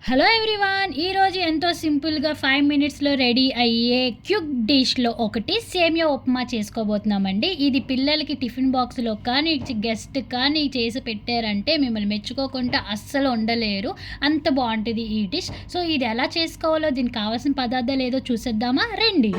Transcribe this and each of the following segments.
Hello everyone, ఈరోజు ఎంతో సింపుల్గా 5 మినిట్స్లో రెడీ అయ్యే క్విక్ డిష్లో ఒకటి సేమియా ఉప్మా చేసుకోబోతున్నామండి. ఇది పిల్లలకి టిఫిన్ బాక్స్లో కానీ గెస్ట్ కానీ చేసి పెట్టారంటే మిమ్మల్ని మెచ్చుకోకుండా అస్సలు ఉండలేరు. అంత బాగుంటుంది ఈ డిష్. సో ఇది ఎలా చేసుకోవాలో, దీనికి కావాల్సిన పదార్థాలు ఏదో చూసేద్దామా రండి.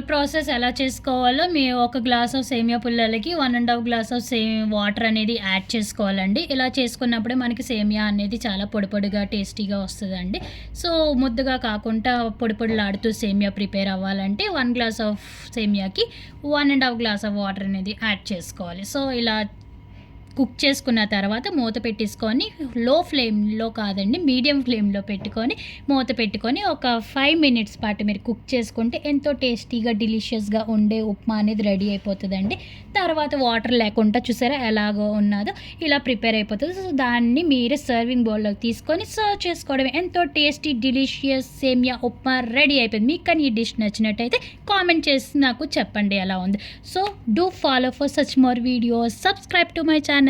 ప్రాసెస్ ఎలా చేసుకోవాలో, మీ ఒక గ్లాస్ ఆఫ్ సేమియా పుల్లలకి 1.5 గ్లాస్ ఆఫ్ వాటర్ అనేది యాడ్ చేసుకోవాలండి. ఇలా చేసుకున్నప్పుడే మనకి సేమియా అనేది చాలా పొడిగా టేస్టీగా వస్తుందండి. సో ముద్దగా కాకుండా పొడిలాడుతూ సేమియా ప్రిపేర్ అవ్వాలంటే 1 గ్లాస్ ఆఫ్ సేమియాకి 1.5 గ్లాస్ ఆఫ్ వాటర్ అనేది యాడ్ చేసుకోవాలి. సో ఇలా కుక్ చేసుకున్న తర్వాత మూత పెట్టేసుకొని, లో ఫ్లేమ్లో కాదండి మీడియం ఫ్లేమ్లో పెట్టుకొని మూత పెట్టుకొని ఒక 5 మినిట్స్ పాటు మీరు కుక్ చేసుకుంటే ఎంతో టేస్టీగా డెలిషియస్గా ఉండే ఉప్మా అనేది రెడీ అయిపోతుందండి. తర్వాత వాటర్ లేకుండా చూసారా ఎలాగో ఉన్నదో ఇలా ప్రిపేర్ అయిపోతుంది. సో దాన్ని మీరు సర్వింగ్ బౌల్లోకి తీసుకొని సర్వ్ చేసుకోవడమే. ఎంతో టేస్టీ డెలిషియస్ సేమియా ఉప్మా రెడీ అయిపోయింది. మీకు కానీ ఈ డిష్ నచ్చినట్టయితే కామెంట్ చేసి నాకు చెప్పండి ఎలా ఉంది. So do follow for such more videos, subscribe to my channel.